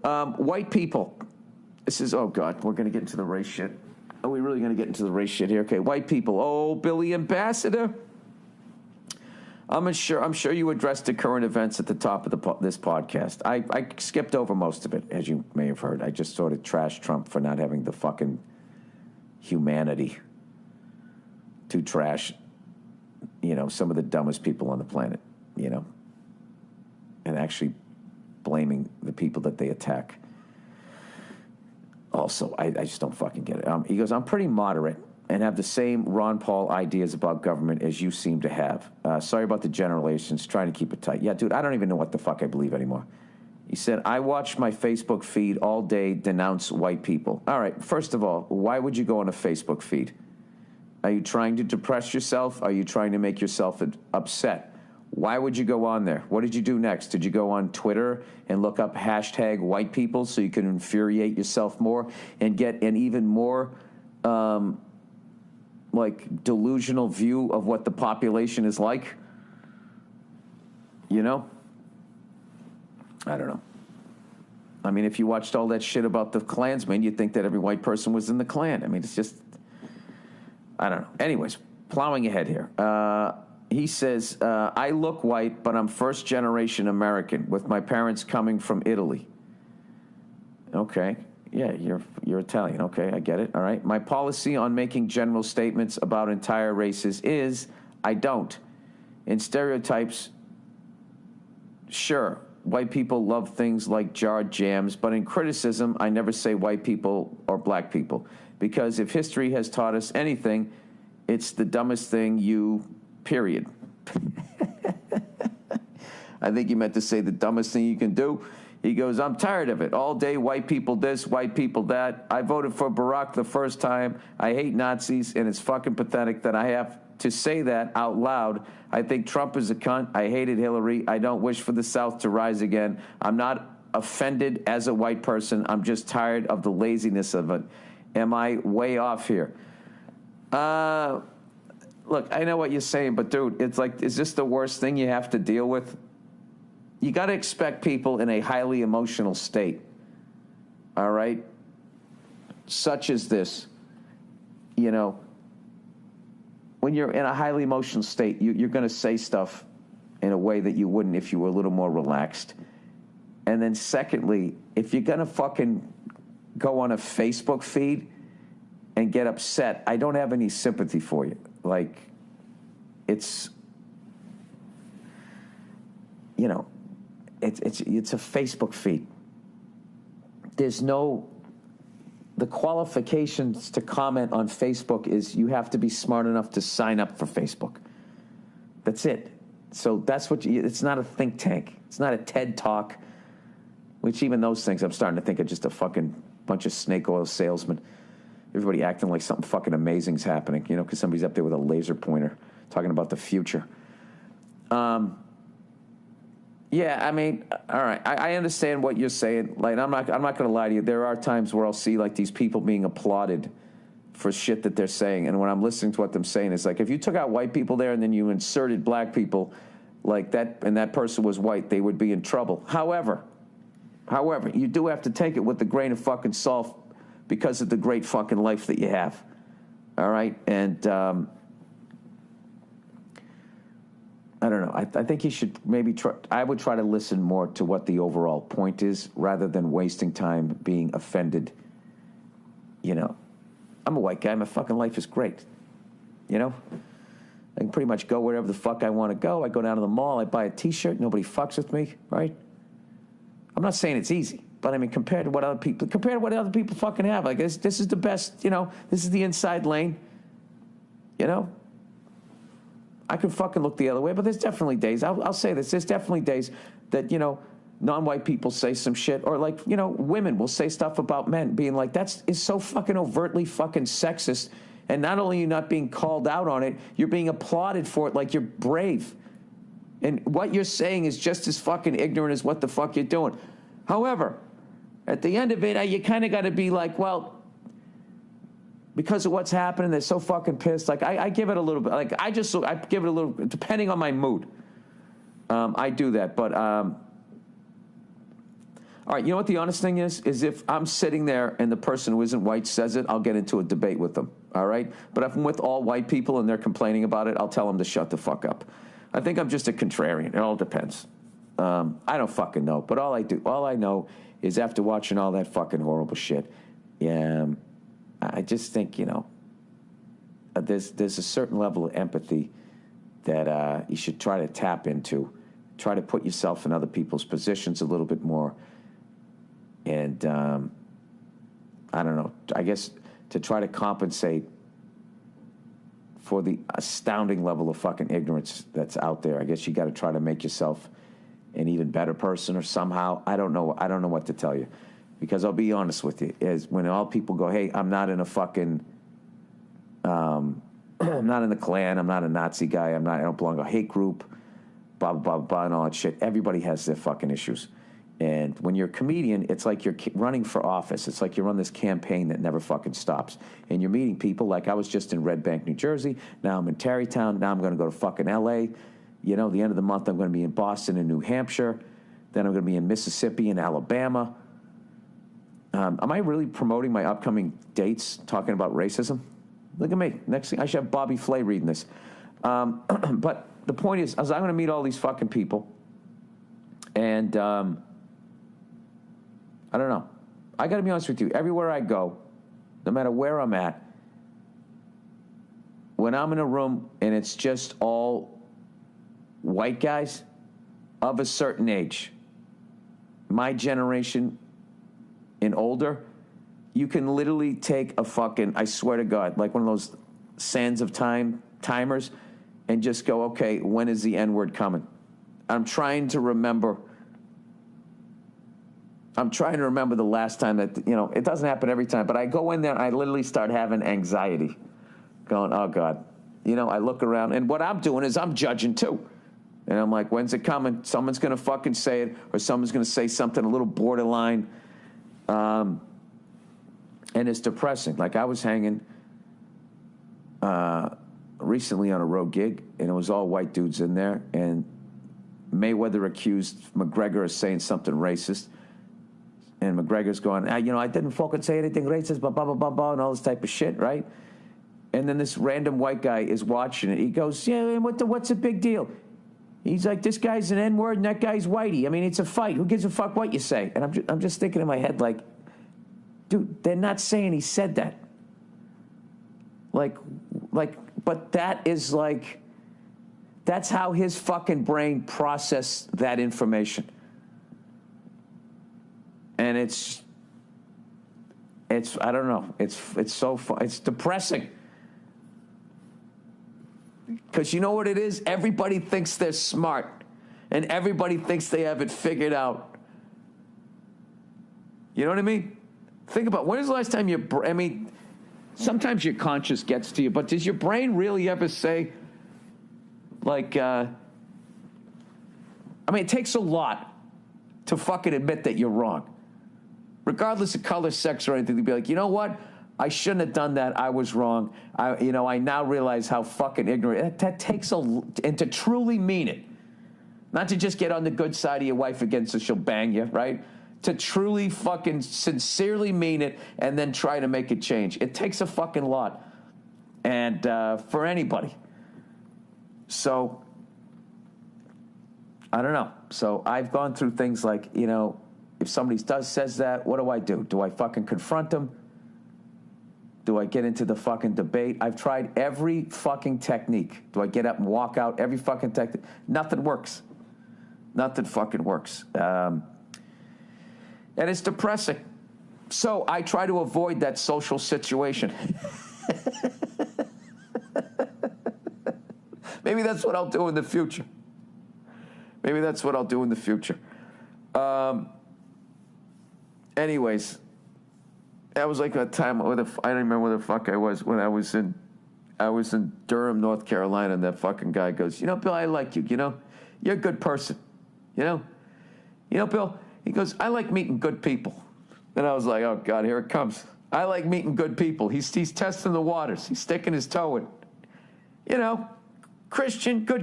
White people. This is, oh, God, we're going to get into the race shit. Are we really going to get into the race shit here? Okay, white people. Oh, Billy Ambassador. I'm sure you addressed the current events at the top of this podcast. I skipped over most of it, as you may have heard. I just sort of trashed Trump for not having the fucking humanity to trash, some of the dumbest people on the planet, and actually blaming the people that they attack. Also, I just don't fucking get it. He goes, I'm pretty moderate and have the same Ron Paul ideas about government as you seem to have. Sorry about the generations, trying to keep it tight. Yeah, dude, I don't even know what the fuck I believe anymore. He said, I watch my Facebook feed all day denounce white people. All right, first of all, why would you go on a Facebook feed? Are you trying to depress yourself? Are you trying to make yourself upset? Why would you go on there? What did you do next? Did you go on Twitter and look up hashtag white people so you can infuriate yourself more and get an even more delusional view of what the population is like? I don't know. I mean, if you watched all that shit about the Klansmen, you'd think that every white person was in the Klan. I mean, it's just, I don't know. Anyways, plowing ahead here. He says, I look white, but I'm first-generation American, with my parents coming from Italy. Okay. Yeah, you're Italian. Okay, I get it. All right. My policy on making general statements about entire races is I don't. In stereotypes, sure, white people love things like jarred jams, but in criticism, I never say white people or black people. Because if history has taught us anything, it's the dumbest thing period. I think he meant to say the dumbest thing you can do. He goes, I'm tired of it. All day, white people this, white people that. I voted for Barack the first time. I hate Nazis, and it's fucking pathetic that I have to say that out loud. I think Trump is a cunt. I hated Hillary. I don't wish for the South to rise again. I'm not offended as a white person. I'm just tired of the laziness of it. Am I way off here? Look, I know what you're saying, but dude, it's like, is this the worst thing you have to deal with? You got to expect people in a highly emotional state, all right? Such as this, when you're in a highly emotional state, you're going to say stuff in a way that you wouldn't if you were a little more relaxed. And then secondly, if you're going to fucking go on a Facebook feed and get upset, I don't have any sympathy for you. Like, it's, it's a Facebook feed. There's the qualifications to comment on Facebook is you have to be smart enough to sign up for Facebook. That's it. So that's it's not a think tank. It's not a TED Talk, which even those things I'm starting to think are just a fucking bunch of snake oil salesmen. Everybody acting like something fucking amazing's happening, because somebody's up there with a laser pointer talking about the future. Yeah, I mean, all right, I understand what you're saying. Like, I'm not going to lie to you. There are times where I'll see like these people being applauded for shit that they're saying, and when I'm listening to what they're saying, it's like if you took out white people there and then you inserted black people like that, and that person was white, they would be in trouble. However, you do have to take it with a grain of fucking salt because of the great fucking life that you have. All right? And I don't know. I think you should maybe try. I would try to listen more to what the overall point is rather than wasting time being offended. I'm a white guy. My fucking life is great. I can pretty much go wherever the fuck I want to go. I go down to the mall. I buy a T-shirt. Nobody fucks with me, right? I'm not saying it's easy. But I mean, compared to what other people fucking have, like this is the best, this is the inside lane, I could fucking look the other way, but there's definitely days, I'll say this, there's definitely days that, non-white people say some shit, or like, women will say stuff about men, being like, is so fucking overtly fucking sexist, and not only are you not being called out on it, you're being applauded for it like you're brave. And what you're saying is just as fucking ignorant as what the fuck you're doing. However, at the end of it, you kind of got to be like, well, because of what's happening, they're so fucking pissed. Like, I give it a little bit. Like, I give it a little, depending on my mood. I do that. But, all All right, you know what the honest thing is? Is if I'm sitting there and the person who isn't white says it, I'll get into a debate with them, all right? But if I'm with all white people and they're complaining about it, I'll tell them to shut the fuck up. I think I'm just a contrarian. It all depends. I don't fucking know. But all I know is after watching all that fucking horrible shit, I just think, there's a certain level of empathy that you should try to tap into. Try to put yourself in other people's positions a little bit more. And I don't know, I guess to try to compensate for the astounding level of fucking ignorance that's out there, I guess you got to try to make yourself an even better person or somehow. I don't know what to tell you. Because I'll be honest with you, is when all people go, hey, I'm not in a fucking, I'm not in the Klan, I'm not a Nazi guy, I don't belong to a hate group, blah, blah, blah, and all that shit. Everybody has their fucking issues. And when you're a comedian, it's like you're running for office. It's like you run this campaign that never fucking stops. And you're meeting people, like I was just in Red Bank, New Jersey. Now I'm in Tarrytown. Now I'm going to go to fucking L.A. The end of the month, I'm going to be in Boston and New Hampshire. Then I'm going to be in Mississippi and Alabama. Am I really promoting my upcoming dates, talking about racism? Look at me. Next thing, I should have Bobby Flay reading this. But the point is I'm going to meet all these fucking people. And I don't know. I got to be honest with you. Everywhere I go, no matter where I'm at, when I'm in a room and it's just all white guys of a certain age, my generation and older, you can literally take a fucking, I swear to God, like one of those sands of time timers and just go, okay, when is the N-word coming? I'm trying to remember the last time that, it doesn't happen every time, but I go in there and I literally start having anxiety. Going, oh, God. I look around, and what I'm doing is I'm judging, too. And I'm like, when's it coming? Someone's going to fucking say it, or someone's going to say something a little borderline. And it's depressing. Like, I was hanging recently on a road gig, and it was all white dudes in there, and Mayweather accused McGregor of saying something racist. And McGregor's going, I didn't fucking say anything racist, blah, blah, blah, blah, blah, and all this type of shit, right? And then this random white guy is watching it. He goes, yeah, what's the big deal? He's like, this guy's an N-word and that guy's whitey. I mean, it's a fight. Who gives a fuck what you say? And I'm just thinking in my head, like, dude, they're not saying he said that. Like, but that is like, that's how his fucking brain processed that information. And it's I don't know. It's so fun. It's depressing. Because you know what it is? Everybody thinks they're smart. And everybody thinks they have it figured out. You know what I mean? Think about, when is the last time sometimes your conscience gets to you, but does your brain really ever say, like, it takes a lot to fucking admit that you're wrong. Regardless of color, sex, or anything, to be like, you know what? I shouldn't have done that. I was wrong. I now realize how fucking ignorant. That takes and to truly mean it. Not to just get on the good side of your wife again so she'll bang you, right? To truly fucking sincerely mean it and then try to make it change. It takes a fucking lot. And for anybody. So, I don't know. So I've gone through things like, if somebody says that, what do? Do I fucking confront them? Do I get into the fucking debate? I've tried every fucking technique. Do I get up and walk out? Every fucking technique. Nothing works. Nothing fucking works. And it's depressing. So I try to avoid that social situation. Maybe that's what I'll do in the future. Anyways, that was like a time I don't remember where the fuck I was when I was in Durham, North Carolina, and that fucking guy goes, Bill, I like you, you're a good person, Bill, he goes, I like meeting good people. And I was like, oh God, here it comes. I like meeting good people. He's testing the waters. He's sticking his toe in, good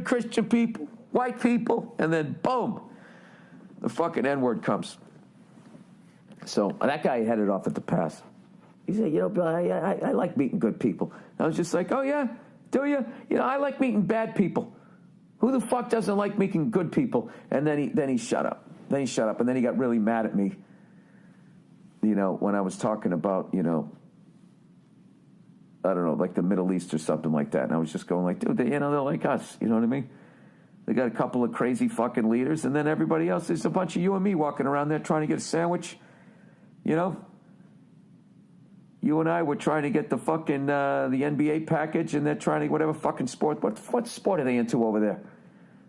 Christian people, white people, and then boom, the fucking N-word comes. So that guy headed off at the pass. He said, you know, Bill, I like meeting good people. I was just like, oh, yeah, do you? You know, I like meeting bad people. Who the fuck doesn't like meeting good people? And then he shut up. Then he shut up, and then he got really mad at me, you know, when I was talking about, you know, I don't know, like the Middle East or something like that. And I was just going like, dude, you know, they're like us. You know what I mean? They got a couple of crazy fucking leaders, and then everybody else is a bunch of you and me walking around there trying to get a sandwich. You know? You and I were trying to get the fucking the NBA package, and they're trying to whatever fucking sport. What sport are they into over there?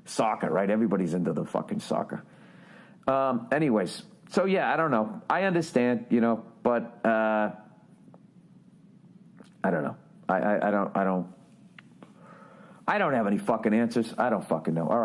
Soccer, right? Everybody's into the fucking soccer. Anyways, so yeah, I don't know. I understand, you know, but I don't know. I don't have any fucking answers. I don't fucking know. All right.